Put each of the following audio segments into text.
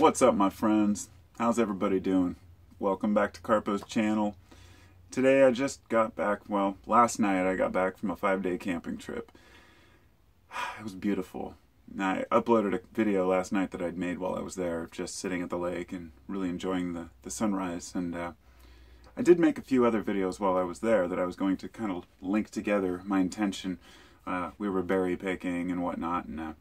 What's up, my friends? How's everybody doing? Welcome back to Carpo's channel. Today I just got back, well, last night I got back from a 5-day camping trip. It was beautiful. I uploaded a video last night that I'd made while I was there, just sitting at the lake and really enjoying the sunrise. And I did make a few other videos while I was there that I was going to kind of link together my intention. We were berry picking and whatnot, and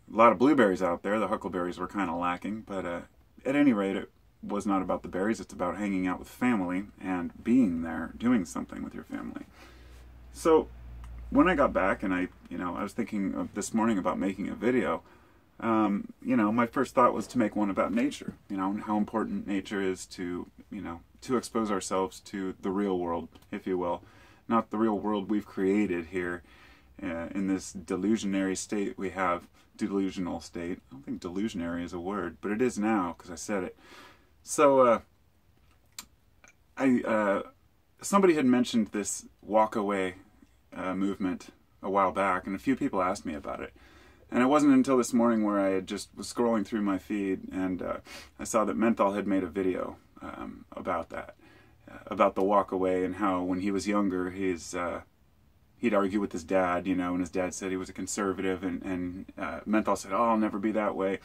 a lot of blueberries out there. The huckleberries were kind of lacking, but at any rate, it was not about the berries. It's about hanging out with family and being there, doing something with your family. So when I got back and I was thinking of this morning about making a video, my first thought was to make one about nature, and how important nature is to, to expose ourselves to the real world, if you will. Not the real world we've created here in this delusionary state we have. Delusional state. I don't think delusionary is a word, but it is now because I said it. So somebody had mentioned this walk away movement a while back, and a few people asked me about it. And it wasn't until this morning where I was scrolling through my feed, and I saw that Menthol had made a video about that, about the walk away, and how when he was younger, he'd argue with his dad, and his dad said he was a conservative, and Menthol said, "Oh, I'll never be that way."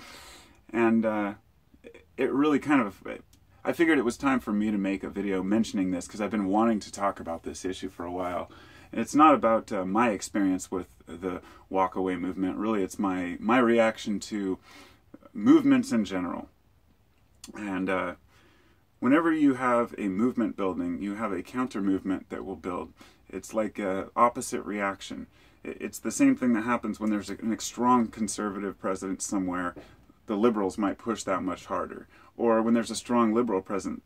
And it really kind of, I figured it was time for me to make a video mentioning this, because I've been wanting to talk about this issue for a while. And it's not about my experience with the walk-away movement. Really, it's my reaction to movements in general. And whenever you have a movement building, you have a counter-movement that will build. It's like an opposite reaction. It's the same thing that happens when there's a strong conservative president somewhere. The liberals might push that much harder. Or when there's a strong liberal presence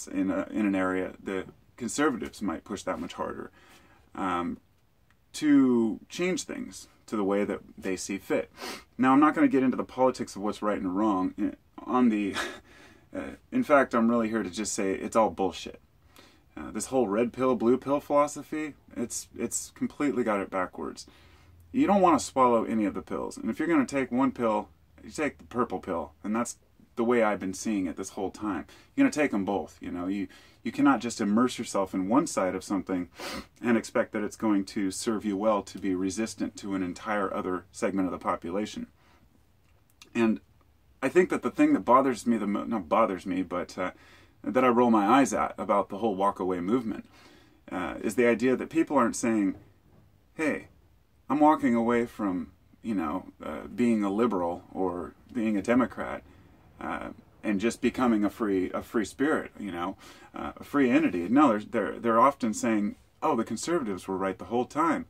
in an area, the conservatives might push that much harder to change things to the way that they see fit. Now, I'm not going to get into the politics of what's right and wrong. In fact, I'm really here to just say it's all bullshit. This whole red pill, blue pill philosophy, it's completely got it backwards. You don't want to swallow any of the pills. And if you're going to take one pill, you take the purple pill. And that's the way I've been seeing it this whole time. You're going to take them both. You cannot just immerse yourself in one side of something and expect that it's going to serve you well to be resistant to an entire other segment of the population. And I think that the thing that bothers me, not bothers me, but that I roll my eyes at about the whole walk-away movement is the idea that people aren't saying, "Hey, I'm walking away from, being a liberal or being a Democrat and just becoming a free spirit, a free entity." No, they're often saying, "Oh, the conservatives were right the whole time,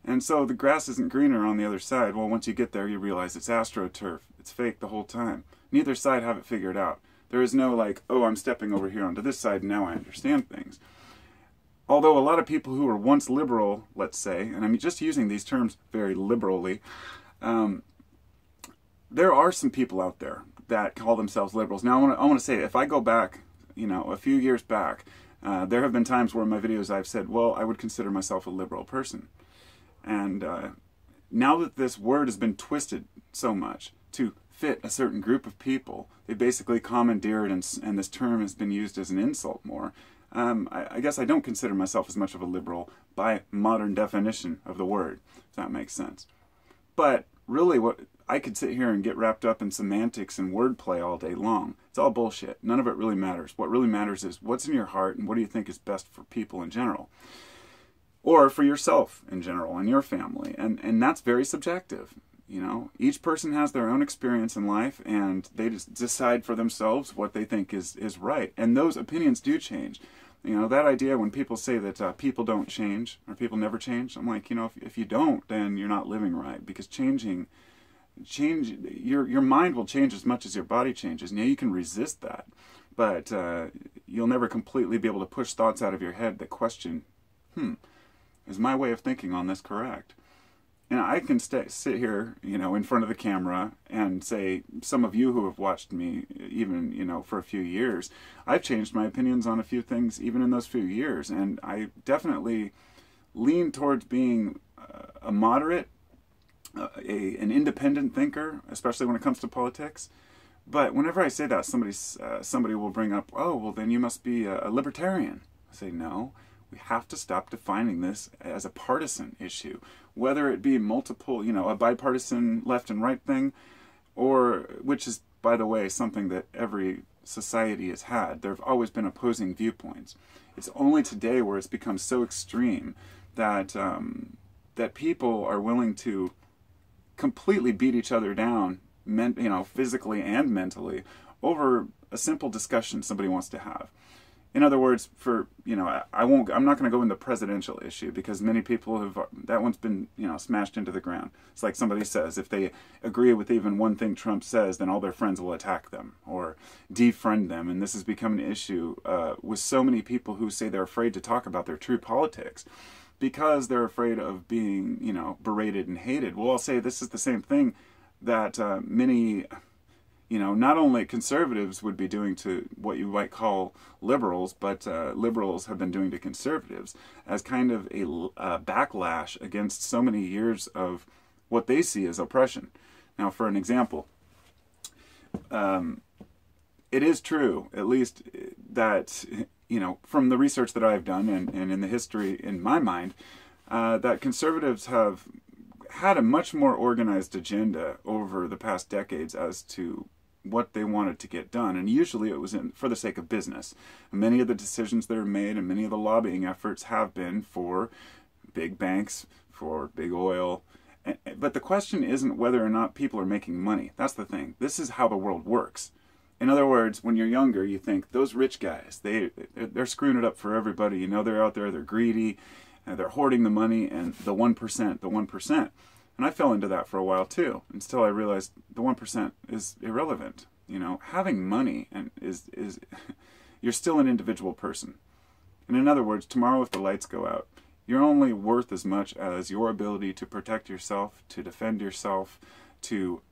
and so the grass isn't greener on the other side." Well, once you get there, you realize it's astroturf. It's fake the whole time. Neither side have it figured out. There is no like, "Oh, I'm stepping over here onto this side, and now I understand things." Although a lot of people who were once liberal, let's say, and I'm just using these terms very liberally, there are some people out there that call themselves liberals. Now, I want to say, if I go back, a few years back, there have been times where in my videos I've said, well, I would consider myself a liberal person. And now that this word has been twisted so much to fit a certain group of people, they basically commandeered, and this term has been used as an insult more. I guess I don't consider myself as much of a liberal by modern definition of the word, if that makes sense. But really, what I could sit here and get wrapped up in semantics and wordplay all day long. It's all bullshit. None of it really matters. What really matters is what's in your heart and what do you think is best for people in general. Or for yourself in general and your family. And that's very subjective. Each person has their own experience in life, and they just decide for themselves what they think is right. And those opinions do change. That idea when people say that people don't change or people never change, I'm like, if you don't, then you're not living right, because your mind will change as much as your body changes. Now, you can resist that, but you'll never completely be able to push thoughts out of your head that question, is my way of thinking on this correct? And I can sit here, in front of the camera and say, some of you who have watched me, even, for a few years, I've changed my opinions on a few things even in those few years. And I definitely lean towards being a moderate, an independent thinker, especially when it comes to politics. But whenever I say that, somebody will bring up, oh, well, then you must be a libertarian. I say, no, we have to stop defining this as a partisan issue, whether it be multiple, a bipartisan left and right thing, or, which is, by the way, something that every society has had. There have always been opposing viewpoints. It's only today where it's become so extreme that that people are willing to completely beat each other down, physically and mentally, over a simple discussion somebody wants to have. In other words, I'm not going to go into the presidential issue because many people that one's been, smashed into the ground. It's like somebody says, if they agree with even one thing Trump says, then all their friends will attack them or defriend them. And this has become an issue with so many people who say they're afraid to talk about their true politics because they're afraid of being, berated and hated. Well, I'll say this is the same thing that many... not only conservatives would be doing to what you might call liberals, but liberals have been doing to conservatives as kind of a backlash against so many years of what they see as oppression. Now, for an example, it is true, at least, that, from the research that I've done and in the history in my mind, that conservatives have had a much more organized agenda over the past decades as to what they wanted to get done, and usually it was for the sake of business. Many of the decisions that are made and many of the lobbying efforts have been for big banks, for big oil, but the question isn't whether or not people are making money. That's the thing. This is how the world works. In other words, when you're younger, you think, those rich guys, they're screwing it up for everybody. They're out there, they're greedy, they're hoarding the money, and the 1%, the 1%. And I fell into that for a while too, until I realized the 1% is irrelevant. Having money is you're still an individual person. And in other words, tomorrow if the lights go out, you're only worth as much as your ability to protect yourself, to defend yourself, to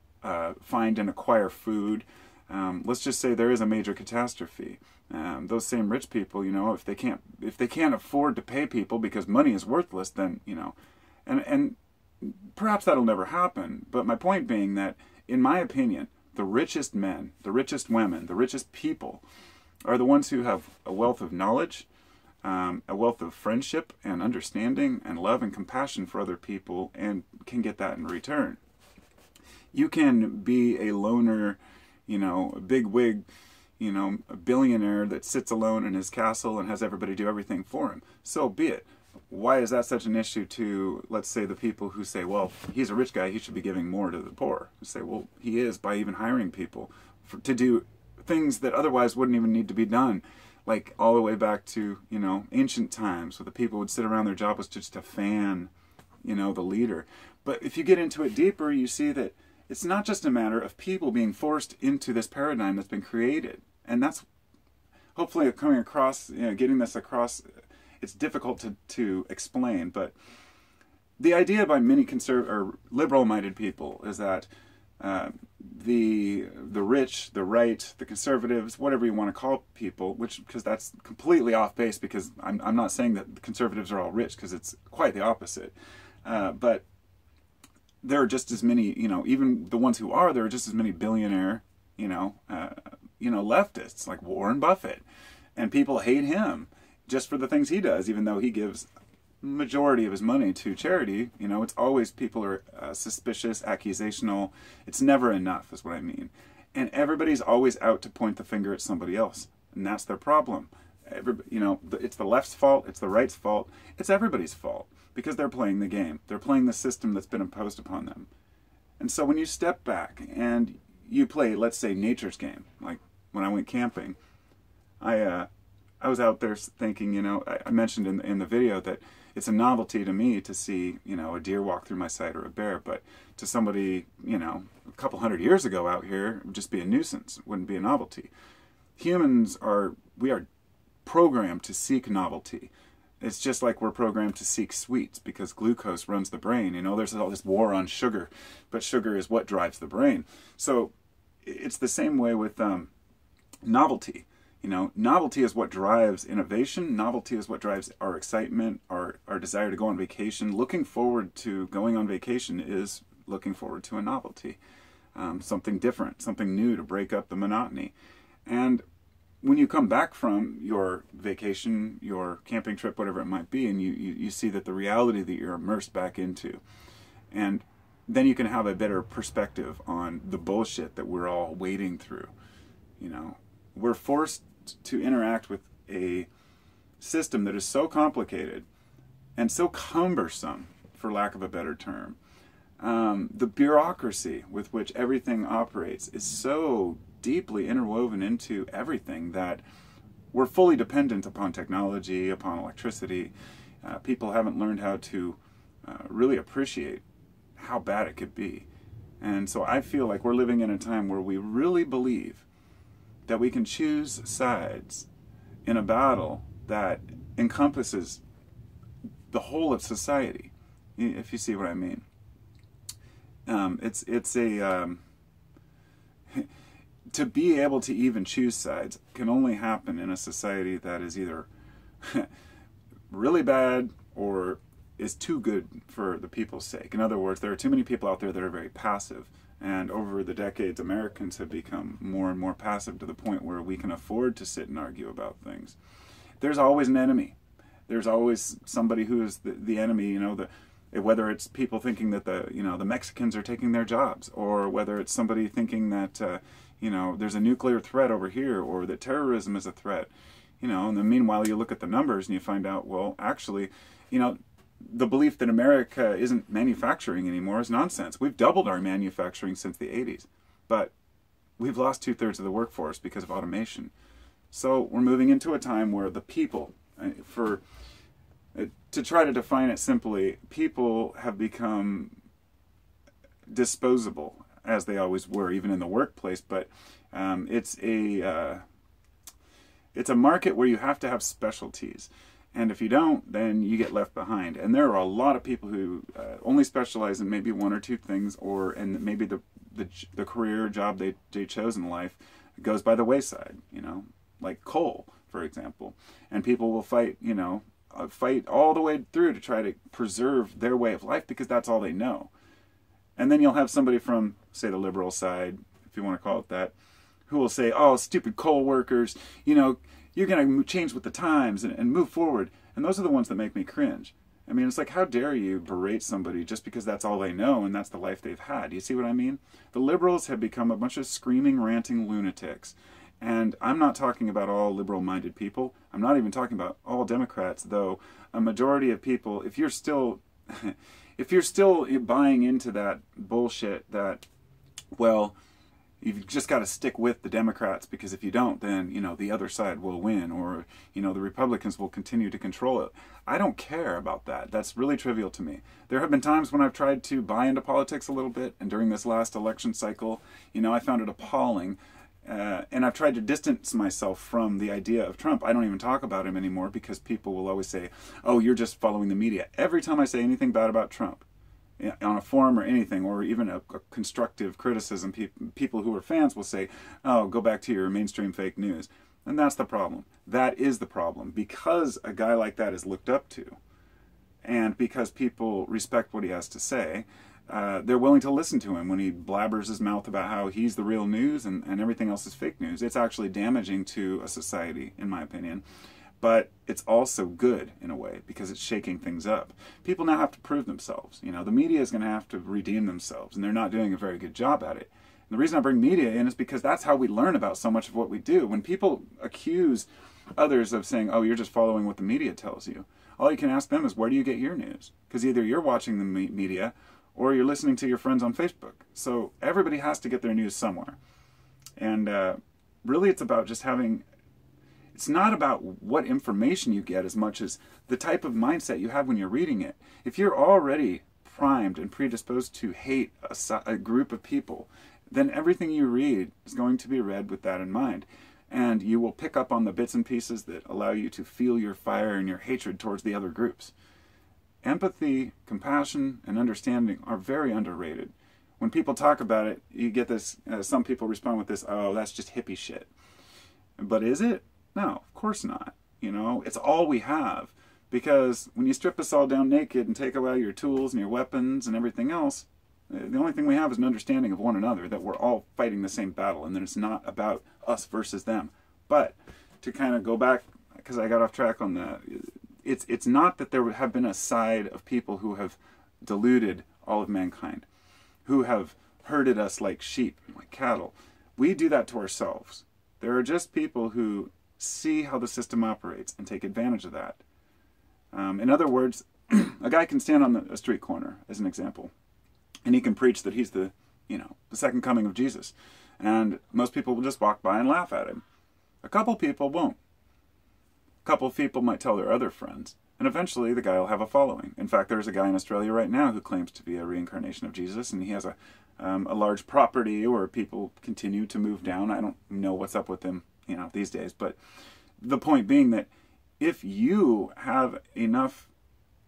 find and acquire food. Let's just say there is a major catastrophe. Those same rich people, if they can't afford to pay people because money is worthless, then and perhaps that'll never happen, but my point being that, in my opinion, the richest men, the richest women, the richest people are the ones who have a wealth of knowledge, a wealth of friendship and understanding and love and compassion for other people, and can get that in return. You can be a loner, a big wig, a billionaire that sits alone in his castle and has everybody do everything for him. So be it. Why is that such an issue to, let's say, the people who say, well, he's a rich guy, he should be giving more to the poor? You say, well, he is by even hiring people to do things that otherwise wouldn't even need to be done. Like all the way back to, ancient times where the people would sit around, their job was just to fan, the leader. But if you get into it deeper, you see that it's not just a matter of people being forced into this paradigm that's been created. And that's hopefully coming across, getting this across. It's difficult to explain, but the idea by many liberal-minded people is that the rich, the right, the conservatives, whatever you want to call people, because that's completely off base, because I'm not saying that the conservatives are all rich, because it's quite the opposite. But there are just as many, even the ones who are, there are just as many billionaire, leftists like Warren Buffett, and people hate him just for the things he does, even though he gives majority of his money to charity. It's always people are suspicious, accusational. It's never enough, is what I mean. And everybody's always out to point the finger at somebody else, and that's their problem. It's the left's fault, it's the right's fault, it's everybody's fault, because they're playing the game. They're playing the system that's been imposed upon them. And so when you step back and you play, let's say, nature's game, like when I went camping, I was out there thinking, I mentioned in the video that it's a novelty to me to see, a deer walk through my sight or a bear, but to somebody, a couple hundred years ago out here, it would just be a nuisance. It wouldn't be a novelty. We are programmed to seek novelty. It's just like we're programmed to seek sweets because glucose runs the brain. There's all this war on sugar, but sugar is what drives the brain. So it's the same way with novelty. Novelty is what drives innovation. Novelty is what drives our excitement, our desire to go on vacation. Looking forward to going on vacation is looking forward to a novelty. something different, something new to break up the monotony. And when you come back from your vacation, your camping trip, whatever it might be, and you see that the reality that you're immersed back into, and then you can have a better perspective on the bullshit that we're all wading through. You know, we're forced to interact with a system that is so complicated and so cumbersome, for lack of a better term. The bureaucracy with which everything operates is so deeply interwoven into everything that we're fully dependent upon technology, upon electricity. People haven't learned how to really appreciate how bad it could be. And so I feel like we're living in a time where we really believe that we can choose sides in a battle that encompasses the whole of society, if you see what I mean. To be able to even choose sides can only happen in a society that is either really bad or is too good for the people's sake. In other words, there are too many people out there that are very passive. And over the decades, Americans have become more and more passive to the point where we can afford to sit and argue about things. There's always an enemy. There's always somebody who is the enemy, you know, whether it's people thinking that the Mexicans are taking their jobs, or whether it's somebody thinking that, there's a nuclear threat over here, or that terrorism is a threat. You know, and then meanwhile you look at the numbers and you find out, well, actually, the belief that America isn't manufacturing anymore is nonsense. We've doubled our manufacturing since the 80s, but we've lost 2/3 of the workforce because of automation. So we're moving into a time where the people, to try to define it simply, people have become disposable, as they always were, even in the workplace. But it's a market where you have to have specialties. And if you don't, then you get left behind. And there are a lot of people who only specialize in maybe one or two things, and maybe the career job they chose in life goes by the wayside, like coal, for example. And people will fight all the way through to try to preserve their way of life because that's all they know. And then you'll have somebody from, say, the liberal side, if you want to call it that, who will say, oh, stupid coal workers, you're going to change with the times and move forward. And those are the ones that make me cringe. I mean, it's like, how dare you berate somebody just because that's all they know and that's the life they've had. You see what I mean? The liberals have become a bunch of screaming, ranting lunatics. And I'm not talking about all liberal-minded people. I'm not even talking about all Democrats, though a majority of people, if you're still buying into that bullshit that, well, you've just got to stick with the Democrats because if you don't, then, the other side will win, or, the Republicans will continue to control it. I don't care about that. That's really trivial to me. There have been times when I've tried to buy into politics a little bit, and during this last election cycle, I found it appalling. And I've tried to distance myself from the idea of Trump. I don't even talk about him anymore because people will always say, oh, you're just following the media. Every time I say anything bad about Trump, on a forum or anything, or even a constructive criticism, people who are fans will say, oh, go back to your mainstream fake news. And that's the problem. That is the problem. Because a guy like that is looked up to, and because people respect what he has to say, they're willing to listen to him when he blabbers his mouth about how he's the real news and everything else is fake news. It's actually damaging to a society, in my opinion. But it's also good in a way because it's shaking things up. People now have to prove themselves. The media is going to have to redeem themselves, and they're not doing a very good job at it. And the reason I bring media in is because that's how we learn about so much of what we do. When people accuse others of saying, oh, you're just following what the media tells you, all you can ask them is, where do you get your news? Because either you're watching the media or you're listening to your friends on Facebook. So everybody has to get their news somewhere. And really it's about just having... It's not about what information you get as much as the type of mindset you have when you're reading it. If you're already primed and predisposed to hate a group of people, then everything you read is going to be read with that in mind. And you will pick up on the bits and pieces that allow you to feel your fire and your hatred towards the other groups. Empathy, compassion, and understanding are very underrated. When people talk about it, you get this, some people respond with this, oh, that's just hippie shit. But is it? No, of course not. It's all we have. Because when you strip us all down naked and take away your tools and your weapons and everything else, The only thing we have is an understanding of one another, that we're all fighting the same battle, and that it's not about us versus them. But to kind of go back, because I got off track on that, it's not that there have been a side of people who have deluded all of mankind, who have herded us like sheep, like cattle. We do that to ourselves. There are just people who see how the system operates and take advantage of that. In other words, a guy can stand on a street corner, as an example, and he can preach that he's the second coming of Jesus. And most people will just walk by and laugh at him. A couple people won't. A couple of people might tell their other friends. And eventually the guy will have a following. In fact, there's a guy in Australia right now who claims to be a reincarnation of Jesus, and he has a large property where people continue to move down. I don't know what's up with him, these days. But the point being that if you have enough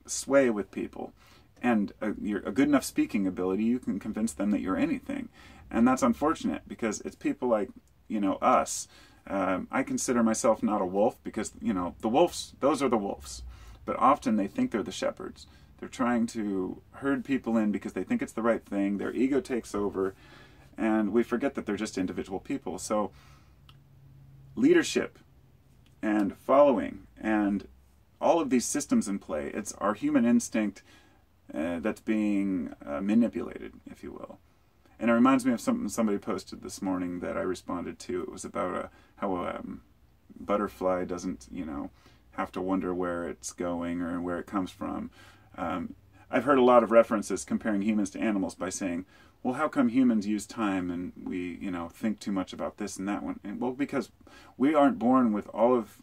sway with people and a good enough speaking ability, you can convince them that you're anything. And that's unfortunate, because it's people like, us. I consider myself not a wolf, because, the wolves, those are the wolves. But often they think they're the shepherds. They're trying to herd people in because they think it's the right thing. Their ego takes over, and we forget that they're just individual people. So leadership and following and all of these systems in play, it's our human instinct that's being manipulated, if you will. And it reminds me of something somebody posted this morning that I responded to. It was about how a butterfly doesn't, have to wonder where it's going or where it comes from. I've heard a lot of references comparing humans to animals by saying, well, how come humans use time and we, think too much about this and that one? And, well, because we aren't born with all of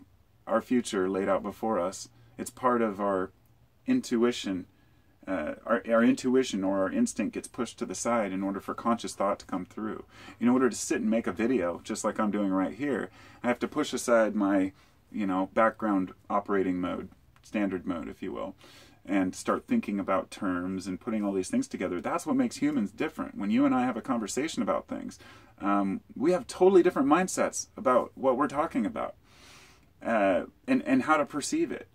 our future laid out before us. It's part of our intuition. Our intuition or our instinct gets pushed to the side in order for conscious thought to come through. In order to sit and make a video, just like I'm doing right here, I have to push aside my, background operating mode, standard mode, if you will, and start thinking about terms and putting all these things together. That's what makes humans different. When you and I have a conversation about things, we have totally different mindsets about what we're talking about and how to perceive it.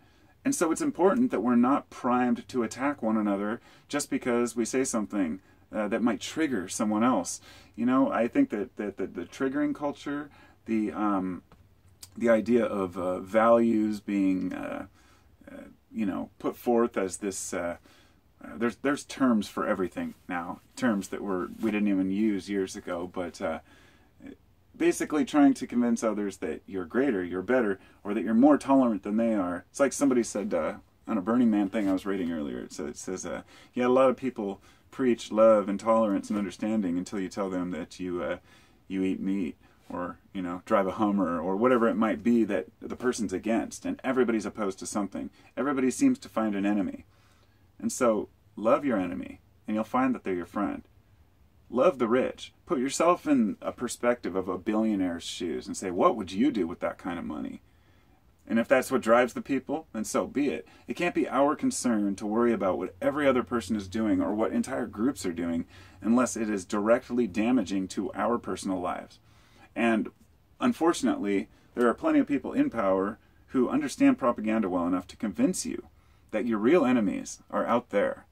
And so it's important that we're not primed to attack one another just because we say something that might trigger someone else. I think that the triggering culture, the idea of values being put forth as this. There's terms for everything now. Terms that we didn't even use years ago, but basically trying to convince others that you're greater, you're better, or that you're more tolerant than they are. It's like somebody said on a Burning Man thing I was reading earlier. It says, a lot of people preach love and tolerance and understanding until you tell them that you eat meat or drive a Hummer or whatever it might be that the person's against, and everybody's opposed to something. Everybody seems to find an enemy. And so love your enemy, and you'll find that they're your friend. Love the rich. Put yourself in a perspective of a billionaire's shoes and say, what would you do with that kind of money? And if that's what drives the people, then so be it. It can't be our concern to worry about what every other person is doing or what entire groups are doing unless it is directly damaging to our personal lives. And unfortunately, there are plenty of people in power who understand propaganda well enough to convince you that your real enemies are out there.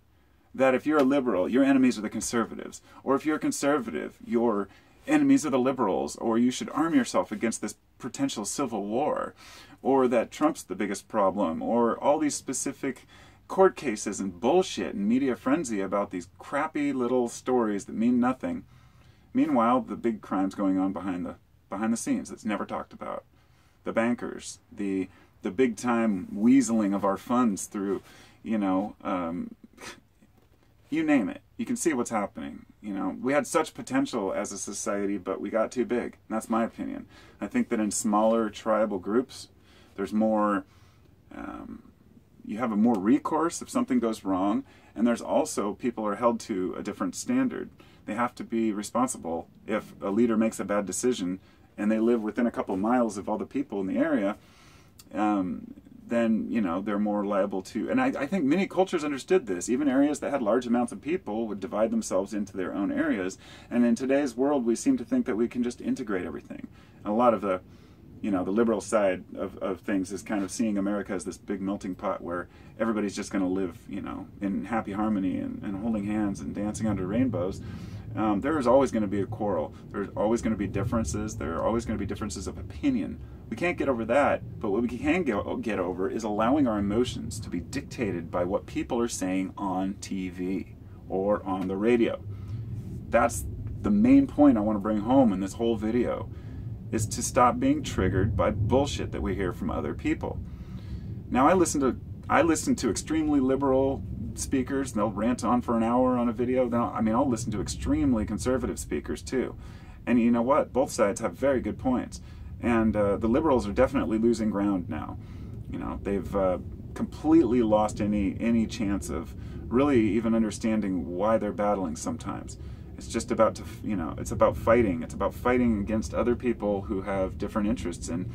That if you're a liberal, your enemies are the conservatives. Or if you're a conservative, your enemies are the liberals. Or you should arm yourself against this potential civil war. Or that Trump's the biggest problem. Or all these specific court cases and bullshit and media frenzy about these crappy little stories that mean nothing. Meanwhile, the big crime's going on behind the scenes that's never talked about. The bankers, the big time weaseling of our funds through, you name it. You can see what's happening. We had such potential as a society, but we got too big. And that's my opinion. I think that in smaller tribal groups, there's more, you have a more recourse if something goes wrong. And there's also, people are held to a different standard. They have to be responsible if a leader makes a bad decision and they live within a couple miles of all the people in the area. Then, they're more liable to... And I think many cultures understood this. Even areas that had large amounts of people would divide themselves into their own areas. And in today's world, we seem to think that we can just integrate everything. And a lot of the, you know, the liberal side of things is kind of seeing America as this big melting pot where everybody's just going to live, you know, in happy harmony and holding hands and dancing under rainbows. There is always going to be a quarrel. There's always going to be differences. There are always going to be differences of opinion. We can't get over that, but what we can get over is allowing our emotions to be dictated by what people are saying on TV or on the radio. That's the main point I want to bring home in this whole video, is to stop being triggered by bullshit that we hear from other people. Now, I listen to extremely liberal speakers, and they'll rant on for an hour on a video. I'll listen to extremely conservative speakers too. And you know what? Both sides have very good points. And the liberals are definitely losing ground now. You know, they've completely lost any chance of really even understanding why they're battling sometimes. It's just about it's about fighting. It's about fighting against other people who have different interests. And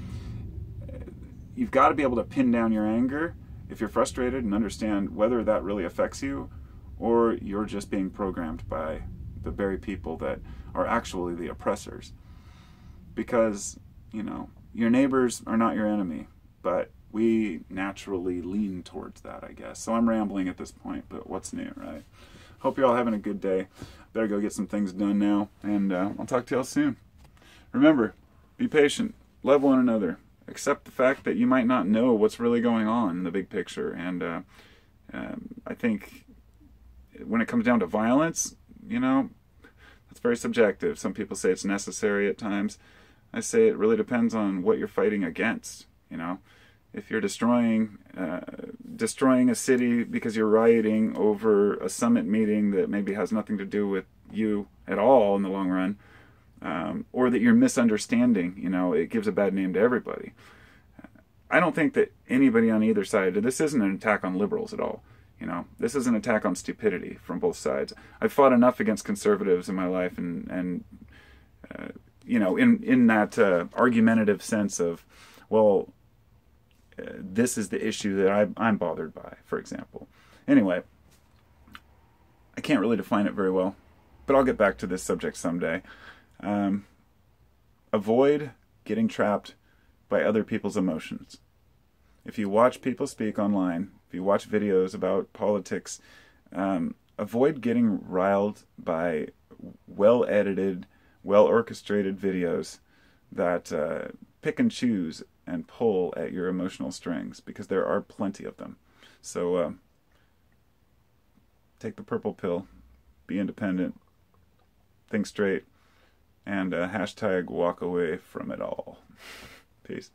you've got to be able to pin down your anger if you're frustrated and understand whether that really affects you or you're just being programmed by the very people that are actually the oppressors. Because, you know, your neighbors are not your enemy, but we naturally lean towards that, I guess. So I'm rambling at this point, but what's new, right? Hope you're all having a good day. Better go get some things done now, and I'll talk to y'all soon. Remember, be patient, love one another, accept the fact that you might not know what's really going on in the big picture. And I think when it comes down to violence, you know, that's very subjective. Some people say it's necessary at times. I say it really depends on what you're fighting against, you know. If you're destroying a city because you're rioting over a summit meeting that maybe has nothing to do with you at all in the long run, or that you're misunderstanding, you know, it gives a bad name to everybody. I don't think that anybody on either side, this isn't an attack on liberals at all. You know, this is an attack on stupidity from both sides. I've fought enough against conservatives in my life, and you know, in that argumentative sense of, well, this is the issue that I'm bothered by, for example. Anyway, I can't really define it very well, but I'll get back to this subject someday. Avoid getting trapped by other people's emotions. If you watch people speak online, if you watch videos about politics, avoid getting riled by well-edited, well-orchestrated videos that pick and choose and pull at your emotional strings, because there are plenty of them. So take the purple pill, be independent, think straight, and hashtag walk away from it all. Peace.